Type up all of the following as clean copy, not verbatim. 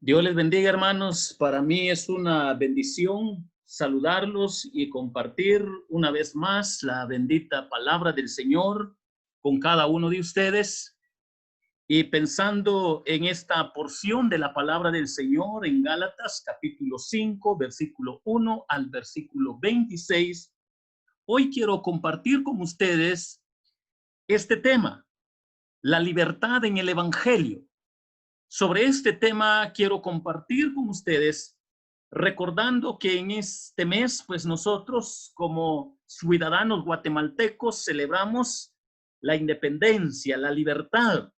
Dios les bendiga, hermanos. Para mí es una bendición saludarlos y compartir una vez más la bendita palabra del Señor con cada uno de ustedes. Y pensando en esta porción de la palabra del Señor en Gálatas capítulo 5, versículo 1 al versículo 26, hoy quiero compartir con ustedes este tema, la libertad en el Evangelio. Sobre este tema quiero compartir con ustedes, recordando que en este mes, pues nosotros como ciudadanos guatemaltecos celebramos la independencia, la libertad.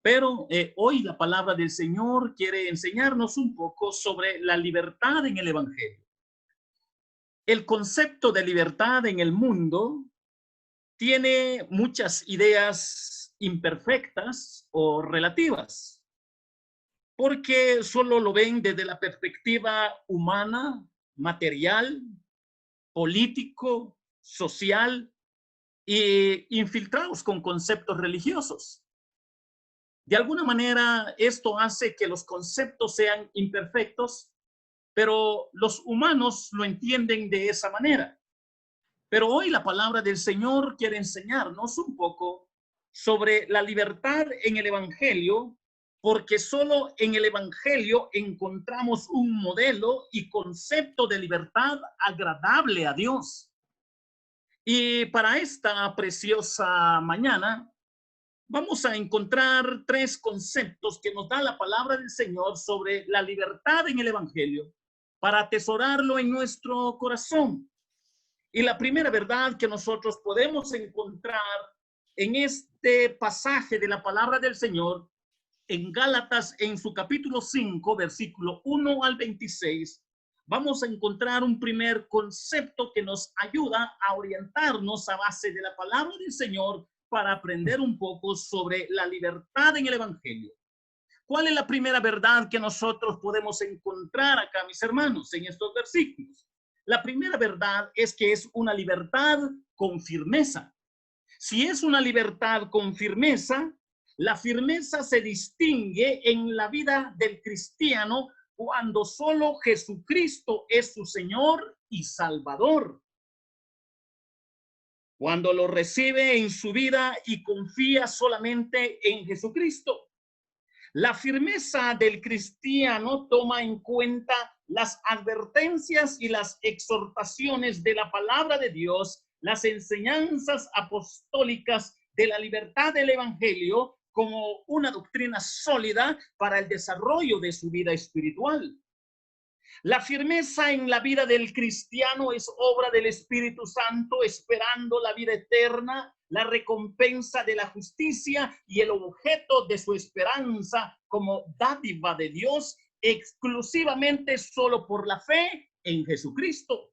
Pero hoy la palabra del Señor quiere enseñarnos un poco sobre la libertad en el Evangelio. El concepto de libertad en el mundo tiene muchas ideas imperfectas o relativas, porque solo lo ven desde la perspectiva humana, material, político, social e infiltrados con conceptos religiosos. De alguna manera, esto hace que los conceptos sean imperfectos, pero los humanos lo entienden de esa manera. Pero hoy la palabra del Señor quiere enseñarnos un poco sobre la libertad en el Evangelio, porque solo en el Evangelio encontramos un modelo y concepto de libertad agradable a Dios. Y para esta preciosa mañana vamos a encontrar tres conceptos que nos da la palabra del Señor sobre la libertad en el Evangelio para atesorarlo en nuestro corazón. Y la primera verdad que nosotros podemos encontrar en este pasaje de la palabra del Señor, en Gálatas, en su capítulo 5, versículo 1 al 26, vamos a encontrar un primer concepto que nos ayuda a orientarnos a base de la palabra del Señor para aprender un poco sobre la libertad en el Evangelio. ¿Cuál es la primera verdad que nosotros podemos encontrar acá, mis hermanos, en estos versículos? La primera verdad es que es una libertad con firmeza. Si es una libertad con firmeza, la firmeza se distingue en la vida del cristiano cuando solo Jesucristo es su Señor y Salvador. Cuando lo recibe en su vida y confía solamente en Jesucristo. La firmeza del cristiano toma en cuenta las advertencias y las exhortaciones de la palabra de Dios, las enseñanzas apostólicas de la libertad del evangelio como una doctrina sólida para el desarrollo de su vida espiritual. La firmeza en la vida del cristiano es obra del Espíritu Santo, esperando la vida eterna, la recompensa de la justicia y el objeto de su esperanza como dádiva de Dios, exclusivamente solo por la fe en Jesucristo.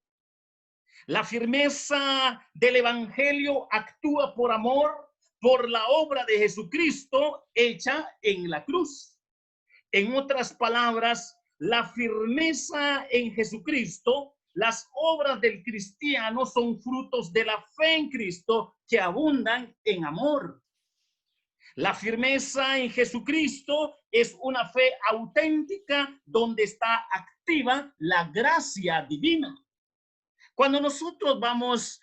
La firmeza del Evangelio actúa por amor, por la obra de Jesucristo hecha en la cruz. En otras palabras, la firmeza en Jesucristo, las obras del cristiano son frutos de la fe en Cristo que abundan en amor. La firmeza en Jesucristo es una fe auténtica donde está activa la gracia divina. Cuando nosotros vamos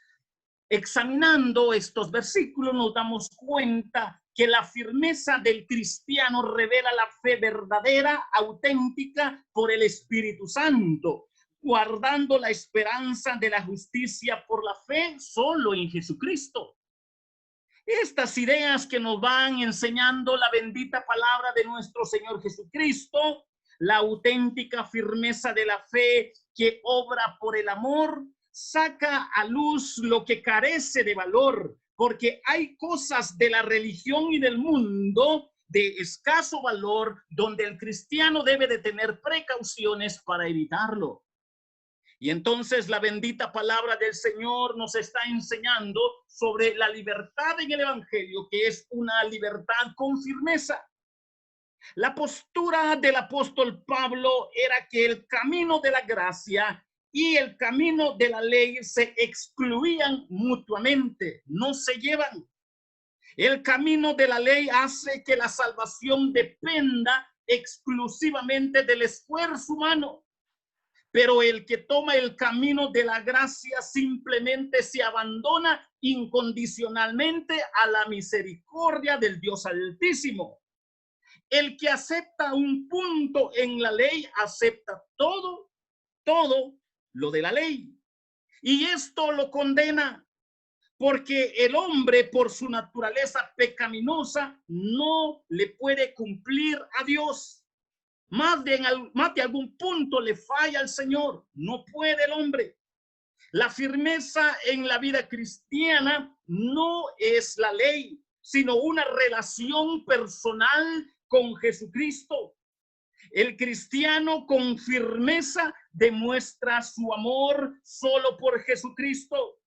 examinando estos versículos, nos damos cuenta que la firmeza del cristiano revela la fe verdadera, auténtica por el Espíritu Santo, guardando la esperanza de la justicia por la fe solo en Jesucristo. Estas ideas que nos van enseñando la bendita palabra de nuestro Señor Jesucristo, la auténtica firmeza de la fe que obra por el amor, saca a luz lo que carece de valor, porque hay cosas de la religión y del mundo de escaso valor donde el cristiano debe de tener precauciones para evitarlo. Y entonces la bendita palabra del Señor nos está enseñando sobre la libertad en el Evangelio, que es una libertad con firmeza. La postura del apóstol Pablo era que el camino de la gracia y el camino de la ley se excluían mutuamente, no se llevan. El camino de la ley hace que la salvación dependa exclusivamente del esfuerzo humano. Pero el que toma el camino de la gracia simplemente se abandona incondicionalmente a la misericordia del Dios Altísimo. El que acepta un punto en la ley, acepta todo lo de la ley. Y esto lo condena, porque el hombre, por su naturaleza pecaminosa, no le puede cumplir a Dios. Más de algún punto le falla al Señor. No puede el hombre. La firmeza en la vida cristiana no es la ley, sino una relación personal con Jesucristo. El cristiano con firmeza demuestra su amor solo por Jesucristo,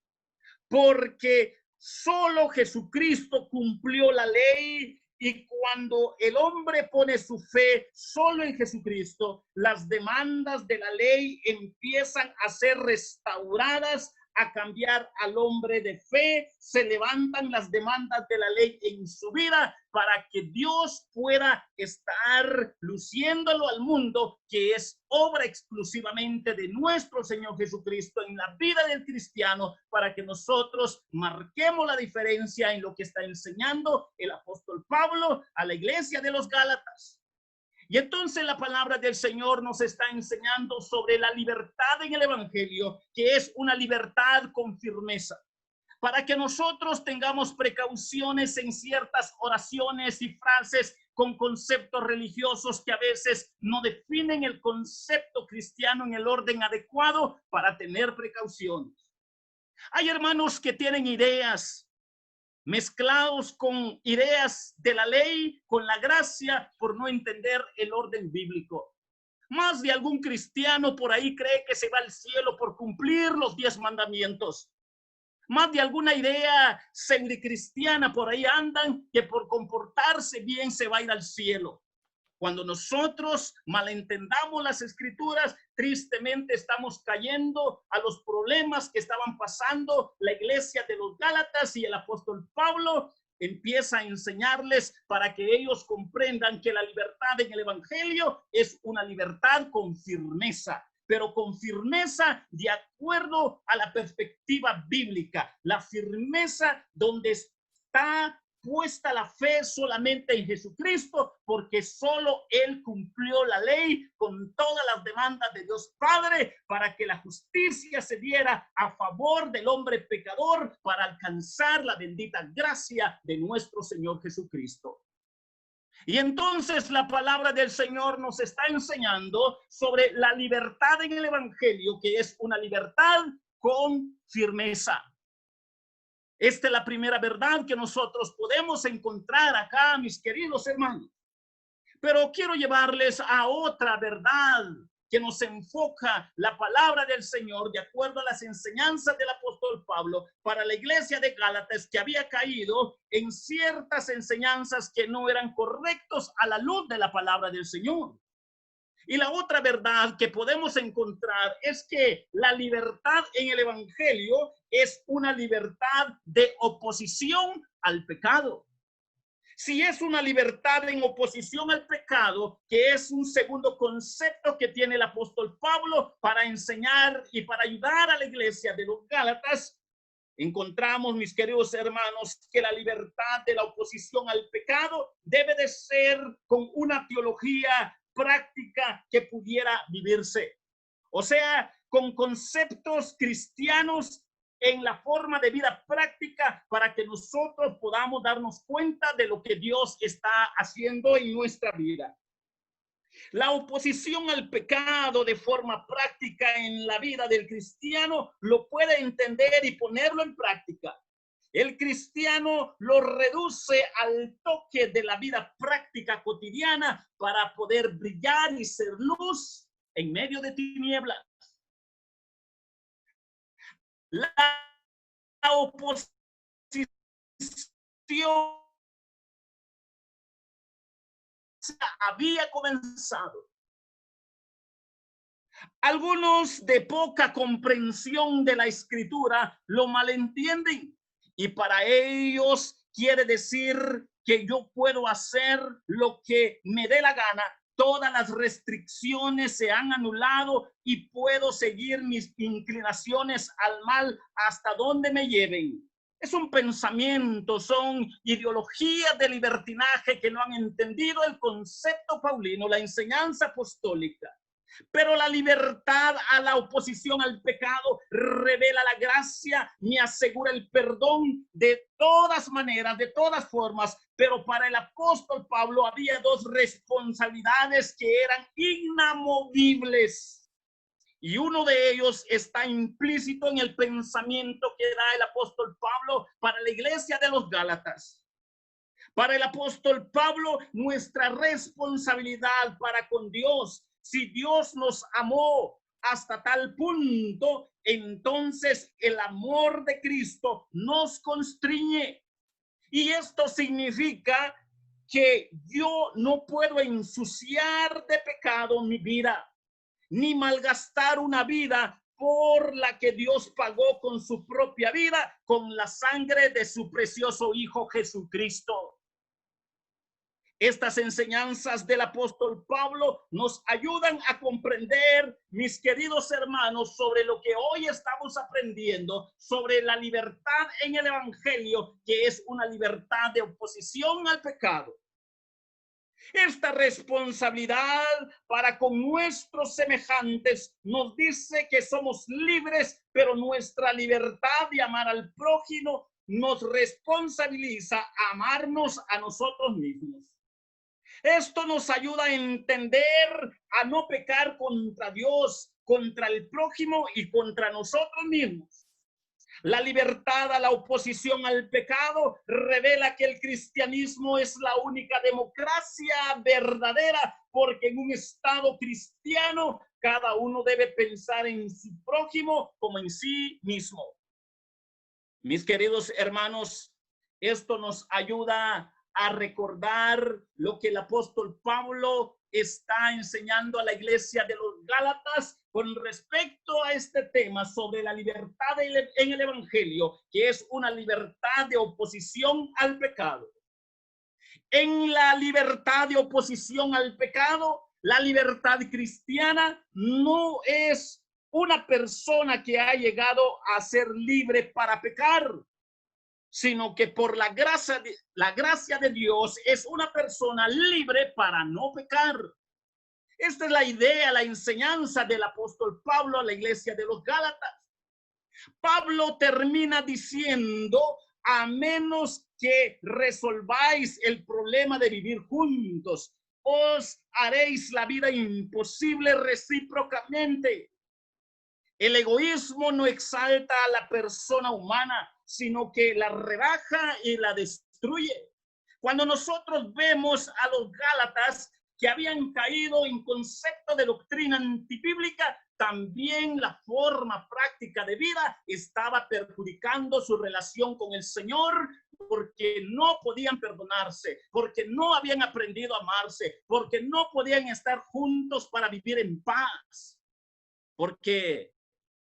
porque solo Jesucristo cumplió la ley. Y cuando el hombre pone su fe solo en Jesucristo, las demandas de la ley empiezan a ser restauradas, a cambiar al hombre de fe. Se levantan las demandas de la ley en su vida para que Dios pueda estar luciéndolo al mundo, que es obra exclusivamente de nuestro Señor Jesucristo en la vida del cristiano, para que nosotros marquemos la diferencia en lo que está enseñando el apóstol Pablo a la iglesia de los Gálatas. Y entonces la palabra del Señor nos está enseñando sobre la libertad en el evangelio, que es una libertad con firmeza, para que nosotros tengamos precauciones en ciertas oraciones y frases con conceptos religiosos que a veces no definen el concepto cristiano en el orden adecuado, para tener precauciones. Hay hermanos que tienen ideas mezclados con ideas de la ley, con la gracia, por no entender el orden bíblico. Más de algún cristiano por ahí cree que se va al cielo por cumplir los 10 mandamientos. Más de alguna idea pseudo-cristiana por ahí andan, que por comportarse bien se va a ir al cielo. Cuando nosotros malentendamos las escrituras, tristemente estamos cayendo a los problemas que estaban pasando la iglesia de los Gálatas, y el apóstol Pablo empieza a enseñarles para que ellos comprendan que la libertad en el evangelio es una libertad con firmeza, pero con firmeza de acuerdo a la perspectiva bíblica, la firmeza donde está puesta la fe solamente en Jesucristo, porque solo Él cumplió la ley con todas las demandas de Dios Padre, para que la justicia se diera a favor del hombre pecador, para alcanzar la bendita gracia de nuestro Señor Jesucristo. Y entonces la palabra del Señor nos está enseñando sobre la libertad en el evangelio, que es una libertad con firmeza. Esta es la primera verdad que nosotros podemos encontrar acá, mis queridos hermanos. Pero quiero llevarles a otra verdad que nos enfoca la palabra del Señor de acuerdo a las enseñanzas del apóstol Pablo para la iglesia de Gálatas, que había caído en ciertas enseñanzas que no eran correctos a la luz de la palabra del Señor. Y la otra verdad que podemos encontrar es que la libertad en el evangelio es una libertad de oposición al pecado. Si es una libertad en oposición al pecado, que es un segundo concepto que tiene el apóstol Pablo para enseñar y para ayudar a la iglesia de los Gálatas, encontramos, mis queridos hermanos, que la libertad de la oposición al pecado debe de ser con una teología práctica que pudiera vivirse. O sea, con conceptos cristianos en la forma de vida práctica, para que nosotros podamos darnos cuenta de lo que Dios está haciendo en nuestra vida. La oposición al pecado de forma práctica en la vida del cristiano lo puede entender y ponerlo en práctica. El cristiano lo reduce al toque de la vida práctica cotidiana para poder brillar y ser luz en medio de tinieblas. La oposición había comenzado. Algunos de poca comprensión de la escritura lo malentienden, y para ellos quiere decir que yo puedo hacer lo que me dé la gana, Todas las restricciones se han anulado y puedo seguir mis inclinaciones al mal hasta donde me lleven. Es un pensamiento, son ideologías de libertinaje que no han entendido el concepto paulino, la enseñanza apostólica. Pero la libertad a la oposición al pecado revela la gracia, me asegura el perdón de todas maneras, de todas formas. Pero para el apóstol Pablo había dos responsabilidades que eran inamovibles. Y uno de ellos está implícito en el pensamiento que da el apóstol Pablo para la iglesia de los Gálatas. Para el apóstol Pablo, nuestra responsabilidad para con Dios, si Dios nos amó hasta tal punto, entonces el amor de Cristo nos constriñe. Y esto significa que yo no puedo ensuciar de pecado mi vida, ni malgastar una vida por la que Dios pagó con su propia vida, con la sangre de su precioso Hijo Jesucristo. Estas enseñanzas del apóstol Pablo nos ayudan a comprender, mis queridos hermanos, sobre lo que hoy estamos aprendiendo, sobre la libertad en el evangelio, que es una libertad de oposición al pecado. Esta responsabilidad para con nuestros semejantes nos dice que somos libres, pero nuestra libertad de amar al prójimo nos responsabiliza a amarnos a nosotros mismos. Esto nos ayuda a entender, a no pecar contra Dios, contra el prójimo y contra nosotros mismos. La libertad a la oposición al pecado revela que el cristianismo es la única democracia verdadera, porque en un estado cristiano cada uno debe pensar en su prójimo como en sí mismo. Mis queridos hermanos, esto nos ayuda a recordar lo que el apóstol Pablo está enseñando a la iglesia de los Gálatas con respecto a este tema sobre la libertad en el evangelio, que es una libertad de oposición al pecado. En la libertad de oposición al pecado, la libertad cristiana no es una persona que ha llegado a ser libre para pecar, sino que por la gracia de Dios es una persona libre para no pecar. Esta es la idea, la enseñanza del apóstol Pablo a la iglesia de los Gálatas. Pablo termina diciendo, a menos que resolváis el problema de vivir juntos, os haréis la vida imposible recíprocamente. El egoísmo no exalta a la persona humana, sino que la rebaja y la destruye. Cuando nosotros vemos a los Gálatas que habían caído en concepto de doctrina antibíblica, también la forma práctica de vida estaba perjudicando su relación con el Señor, porque no podían perdonarse, porque no habían aprendido a amarse, porque no podían estar juntos para vivir en paz. Porque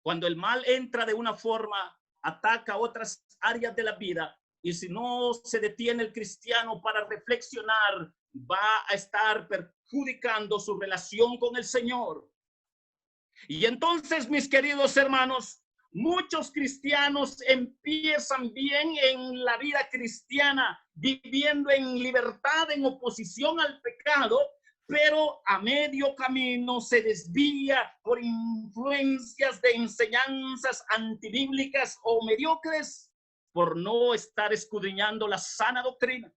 cuando el mal entra de una forma, ataca otras áreas de la vida, y si no se detiene el cristiano para reflexionar, va a estar perjudicando su relación con el Señor. Y entonces, mis queridos hermanos, muchos cristianos empiezan bien en la vida cristiana, viviendo en libertad, en oposición al pecado, pero a medio camino se desvía por influencias de enseñanzas antibíblicas o mediocres, por no estar escudriñando la sana doctrina.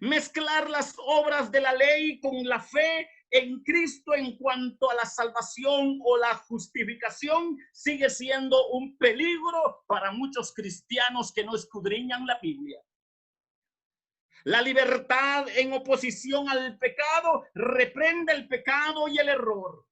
Mezclar las obras de la ley con la fe en Cristo en cuanto a la salvación o la justificación sigue siendo un peligro para muchos cristianos que no escudriñan la Biblia. La libertad en oposición al pecado reprende el pecado y el error.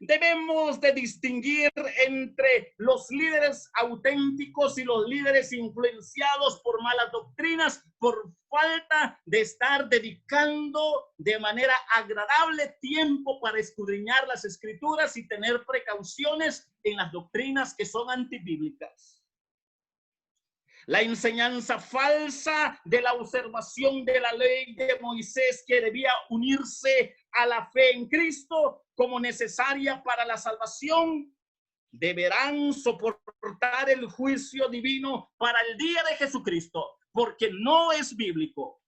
Debemos de distinguir entre los líderes auténticos y los líderes influenciados por malas doctrinas, por falta de estar dedicando de manera agradable tiempo para escudriñar las escrituras y tener precauciones en las doctrinas que son antibíblicas. La enseñanza falsa de la observación de la ley de Moisés, que debía unirse a la fe en Cristo como necesaria para la salvación, deberán soportar el juicio divino para el día de Jesucristo, porque no es bíblico.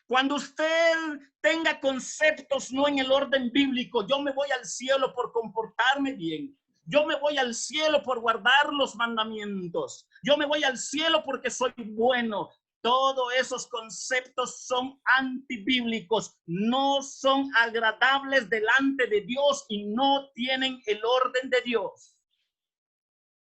Cuando usted tenga conceptos no en el orden bíblico, yo me voy al cielo por comportarme bien, yo me voy al cielo por guardar los mandamientos, yo me voy al cielo porque soy bueno. Todos esos conceptos son antibíblicos, no son agradables delante de Dios y no tienen el orden de Dios.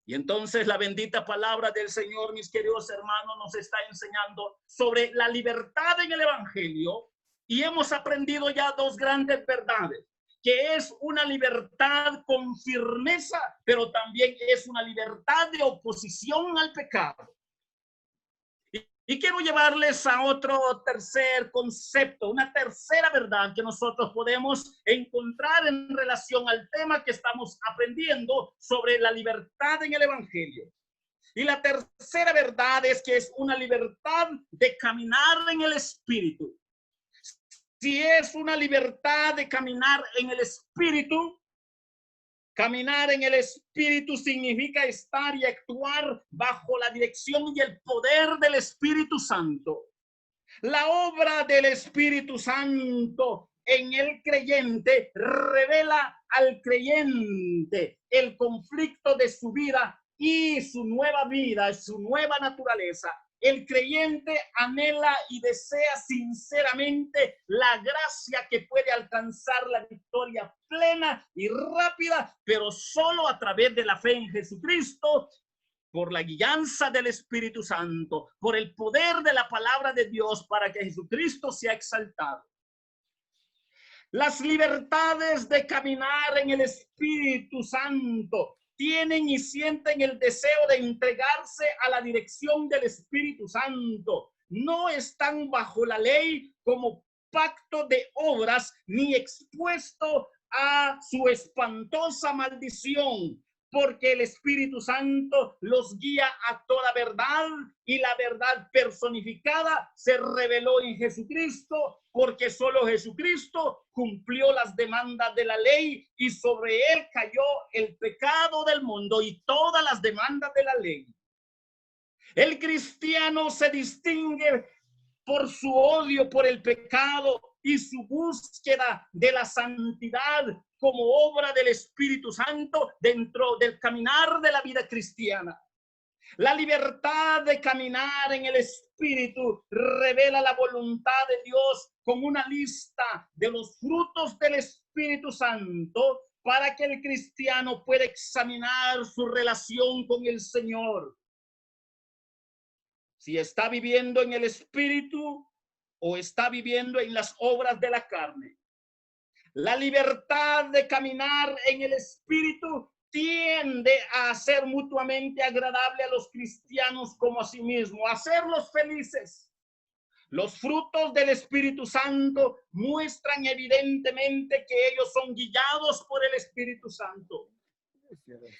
Y entonces la bendita palabra del Señor, mis queridos hermanos, nos está enseñando sobre la libertad en el Evangelio. Y hemos aprendido ya dos grandes verdades, que es una libertad con firmeza, pero también es una libertad de oposición al pecado. Y quiero llevarles a otro tercer concepto, una tercera verdad que nosotros podemos encontrar en relación al tema que estamos aprendiendo sobre la libertad en el Evangelio. Y la tercera verdad es que es una libertad de caminar en el Espíritu. Si es una libertad de caminar en el Espíritu, caminar en el Espíritu significa estar y actuar bajo la dirección y el poder del Espíritu Santo. La obra del Espíritu Santo en el creyente revela al creyente el conflicto de su vida y su nueva vida, su nueva naturaleza. El creyente anhela y desea sinceramente la gracia que puede alcanzar la victoria plena y rápida, pero solo a través de la fe en Jesucristo, por la guianza del Espíritu Santo, por el poder de la palabra de Dios, para que Jesucristo sea exaltado. Las libertades de caminar en el Espíritu Santo tienen y sienten el deseo de entregarse a la dirección del Espíritu Santo. No están bajo la ley como pacto de obras ni expuesto a su espantosa maldición, porque el Espíritu Santo los guía a toda verdad y la verdad personificada se reveló en Jesucristo, porque solo Jesucristo cumplió las demandas de la ley y sobre él cayó el pecado del mundo y todas las demandas de la ley. El cristiano se distingue por su odio por el pecado y su búsqueda de la santidad como obra del Espíritu Santo dentro del caminar de la vida cristiana. La libertad de caminar en el Espíritu revela la voluntad de Dios con una lista de los frutos del Espíritu Santo para que el cristiano pueda examinar su relación con el Señor. Si está viviendo en el Espíritu o está viviendo en las obras de la carne. La libertad de caminar en el Espíritu tiende a ser mutuamente agradable a los cristianos como a sí mismo, a hacerlos felices. Los frutos del Espíritu Santo muestran evidentemente que ellos son guiados por el Espíritu Santo.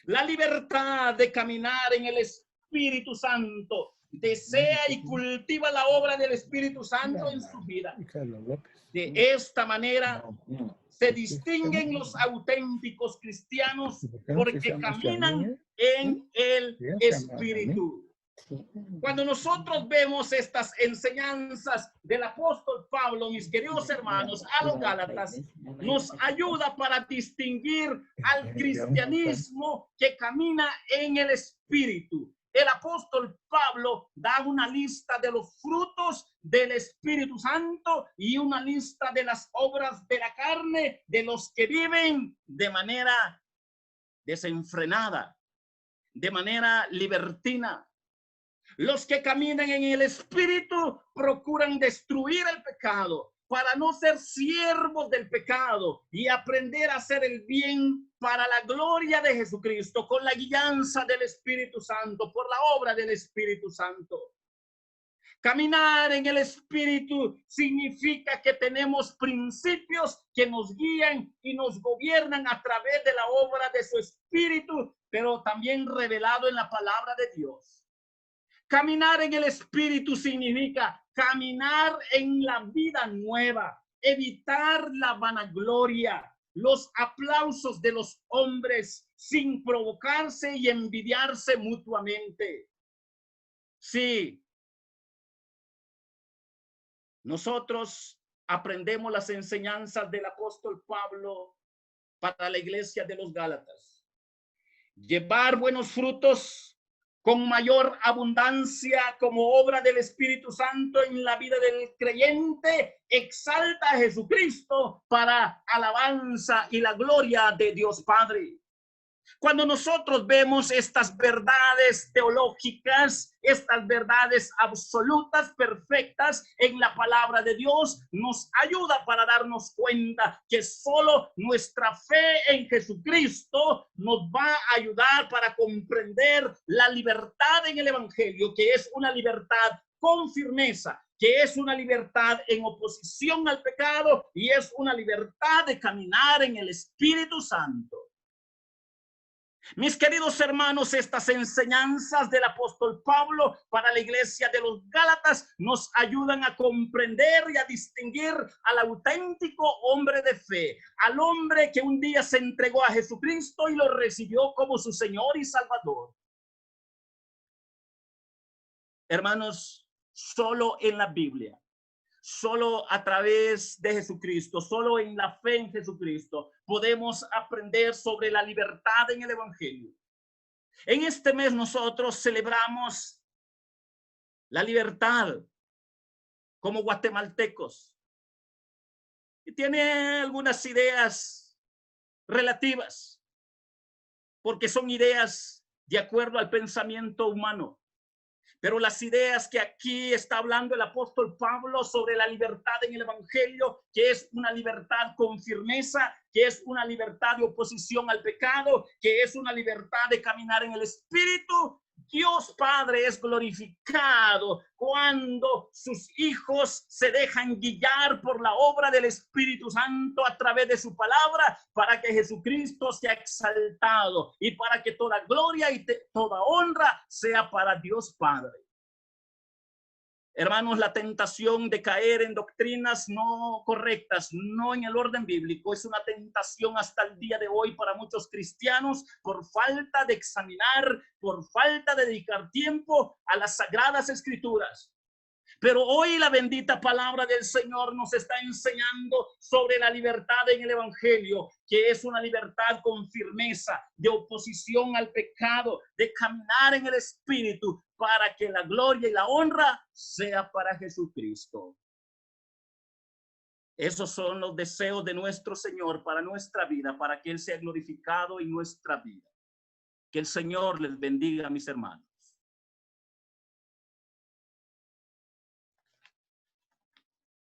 La libertad de caminar en el Espíritu Santo desea y cultiva la obra del Espíritu Santo en su vida. De esta manera se distinguen los auténticos cristianos porque caminan en el Espíritu. Cuando nosotros vemos estas enseñanzas del apóstol Pablo, mis queridos hermanos, a los Gálatas, nos ayuda para distinguir al cristianismo que camina en el Espíritu. El apóstol Pablo da una lista de los frutos del Espíritu Santo y una lista de las obras de la carne de los que viven de manera desenfrenada, de manera libertina. Los que caminan en el Espíritu procuran destruir el pecado para no ser siervos del pecado y aprender a hacer el bien para la gloria de Jesucristo, con la guianza del Espíritu Santo, por la obra del Espíritu Santo. Caminar en el Espíritu significa que tenemos principios que nos guían y nos gobiernan a través de la obra de su Espíritu, pero también revelado en la palabra de Dios. Caminar en el Espíritu significa caminar en la vida nueva, evitar la vanagloria, los aplausos de los hombres sin provocarse y envidiarse mutuamente. Sí, nosotros aprendemos las enseñanzas del apóstol Pablo para la iglesia de los Gálatas. Llevar buenos frutos con mayor abundancia como obra del Espíritu Santo en la vida del creyente exalta a Jesucristo para alabanza y la gloria de Dios Padre. Cuando nosotros vemos estas verdades teológicas, estas verdades absolutas, perfectas en la palabra de Dios, nos ayuda para darnos cuenta que solo nuestra fe en Jesucristo nos va a ayudar para comprender la libertad en el Evangelio, que es una libertad con firmeza, que es una libertad en oposición al pecado y es una libertad de caminar en el Espíritu Santo. Mis queridos hermanos, estas enseñanzas del apóstol Pablo para la iglesia de los Gálatas nos ayudan a comprender y a distinguir al auténtico hombre de fe, al hombre que un día se entregó a Jesucristo y lo recibió como su Señor y Salvador. Hermanos, solo en la Biblia, solo a través de Jesucristo, solo en la fe en Jesucristo, podemos aprender sobre la libertad en el Evangelio. En este mes nosotros celebramos la libertad como guatemaltecos. Y tiene algunas ideas relativas, porque son ideas de acuerdo al pensamiento humano. Pero las ideas que aquí está hablando el apóstol Pablo sobre la libertad en el Evangelio, que es una libertad con firmeza, que es una libertad de oposición al pecado, que es una libertad de caminar en el Espíritu. Dios Padre es glorificado cuando sus hijos se dejan guiar por la obra del Espíritu Santo a través de su palabra, para que Jesucristo sea exaltado y para que toda gloria y toda honra sea para Dios Padre. Hermanos, la tentación de caer en doctrinas no correctas, no en el orden bíblico, es una tentación hasta el día de hoy para muchos cristianos por falta de examinar, por falta de dedicar tiempo a las sagradas escrituras. Pero hoy la bendita palabra del Señor nos está enseñando sobre la libertad en el Evangelio, que es una libertad con firmeza, de oposición al pecado, de caminar en el Espíritu, para que la gloria y la honra sea para Jesucristo. Esos son los deseos de nuestro Señor para nuestra vida, para que Él sea glorificado en nuestra vida. Que el Señor les bendiga, mis hermanos.